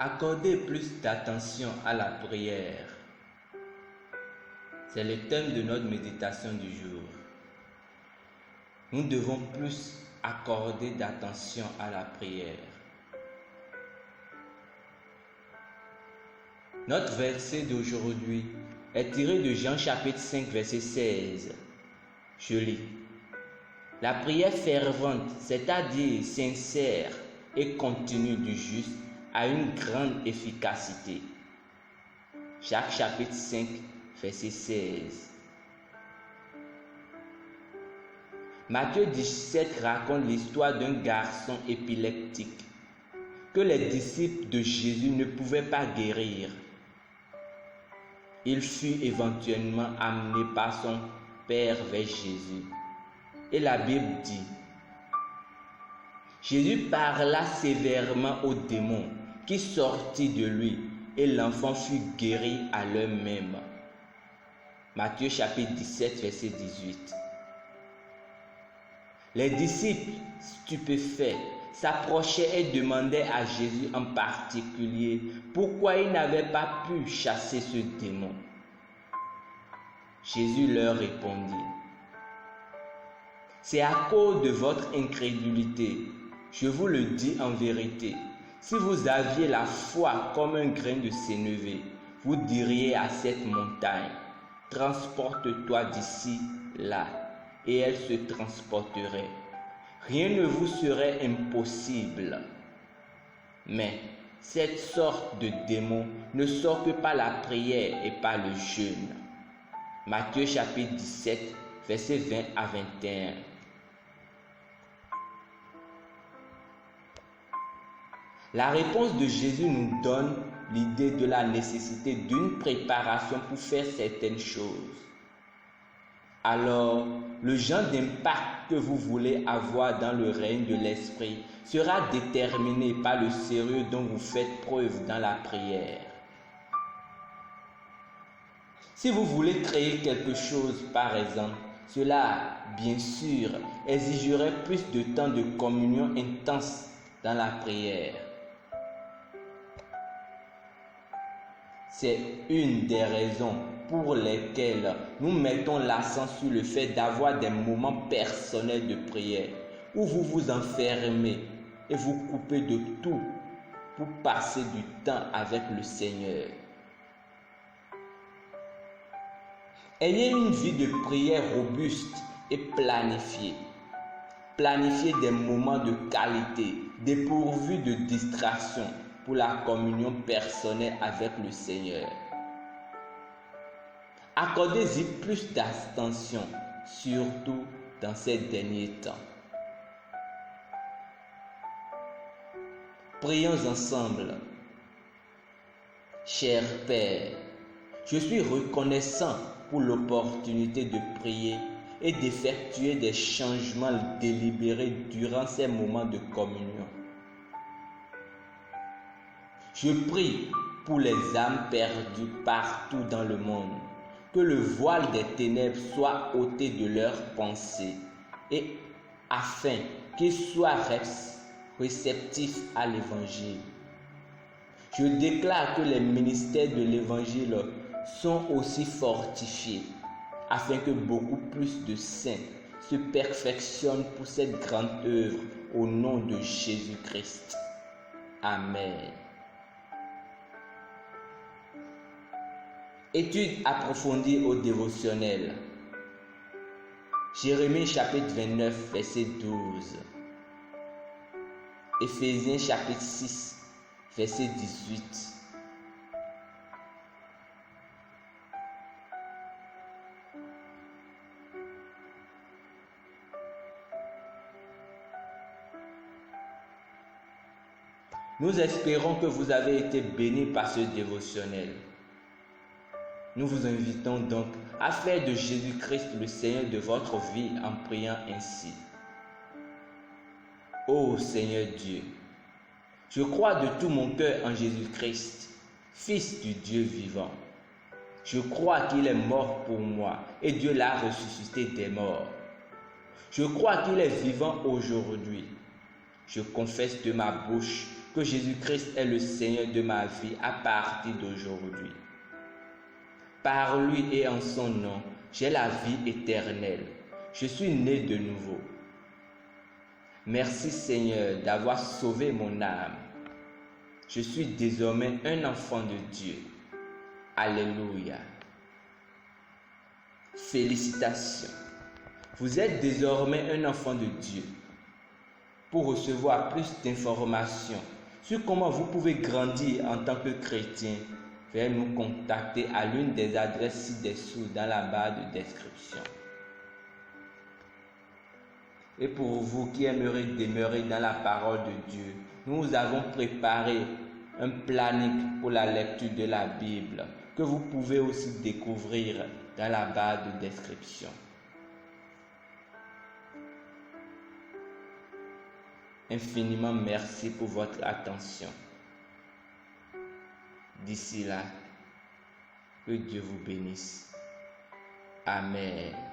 Accorder plus d'attention à la prière. C'est le thème de notre méditation du jour. Nous devons plus accorder d'attention à la prière. Notre verset d'aujourd'hui est tiré de Jean chapitre 5 verset 16. Je lis. La prière fervente, c'est-à-dire sincère et continue du juste, a une grande efficacité. Jacques chapitre 5 verset 16. Matthieu 17 raconte l'histoire d'un garçon épileptique que les disciples de Jésus ne pouvaient pas guérir. Il fut éventuellement amené par son père vers Jésus. Et la Bible dit, Jésus parla sévèrement aux démons qui sortit de lui et l'enfant fut guéri à l'heure même. Matthieu chapitre 17 verset 18. Les disciples stupéfaits s'approchaient et demandaient à Jésus en particulier pourquoi il n'avait pas pu chasser ce démon. Jésus leur répondit, c'est à cause de votre incrédulité. Je vous le dis en vérité. Si vous aviez la foi comme un grain de sénévé, vous diriez à cette montagne, transporte-toi d'ici, là, et elle se transporterait. Rien ne vous serait impossible. Mais cette sorte de démon ne sort que par la prière et par le jeûne. Matthieu chapitre 17, versets 20 à 21. La réponse de Jésus nous donne l'idée de la nécessité d'une préparation pour faire certaines choses. Alors, le genre d'impact que vous voulez avoir dans le règne de l'esprit sera déterminé par le sérieux dont vous faites preuve dans la prière. Si vous voulez créer quelque chose, par exemple, cela, bien sûr, exigerait plus de temps de communion intense dans la prière. C'est une des raisons pour lesquelles nous mettons l'accent sur le fait d'avoir des moments personnels de prière où vous vous enfermez et vous coupez de tout pour passer du temps avec le Seigneur. Ayez une vie de prière robuste et planifiée. Planifiez des moments de qualité, dépourvus de distractions pour la communion personnelle avec le Seigneur. Accordez-y plus d'attention, surtout dans ces derniers temps. Prions ensemble. Cher Père, je suis reconnaissant pour l'opportunité de prier et d'effectuer des changements délibérés durant ces moments de communion. Je prie pour les âmes perdues partout dans le monde, que le voile des ténèbres soit ôté de leurs pensées et afin qu'ils soient réceptifs à l'évangile. Je déclare que les ministères de l'évangile sont aussi fortifiés afin que beaucoup plus de saints se perfectionnent pour cette grande œuvre au nom de Jésus-Christ. Amen. Étude approfondie au dévotionnel. Jérémie chapitre 29 verset 12. Éphésiens chapitre 6 verset 18. Nous espérons que vous avez été bénis par ce dévotionnel. Nous vous invitons donc à faire de Jésus-Christ le Seigneur de votre vie en priant ainsi. Ô Seigneur Dieu, je crois de tout mon cœur en Jésus-Christ, Fils du Dieu vivant. Je crois qu'il est mort pour moi et Dieu l'a ressuscité des morts. Je crois qu'il est vivant aujourd'hui. Je confesse de ma bouche que Jésus-Christ est le Seigneur de ma vie à partir d'aujourd'hui. Par lui et en son nom, j'ai la vie éternelle. Je suis né de nouveau. Merci Seigneur d'avoir sauvé mon âme. Je suis désormais un enfant de Dieu. Alléluia. Félicitations. Vous êtes désormais un enfant de Dieu. Pour recevoir plus d'informations sur comment vous pouvez grandir en tant que chrétien, veuillez nous contacter à l'une des adresses ci-dessous dans la barre de description. Et pour vous qui aimeriez demeurer dans la parole de Dieu, nous avons préparé un planning pour la lecture de la Bible que vous pouvez aussi découvrir dans la barre de description. Infiniment merci pour votre attention. D'ici là, que Dieu vous bénisse. Amen.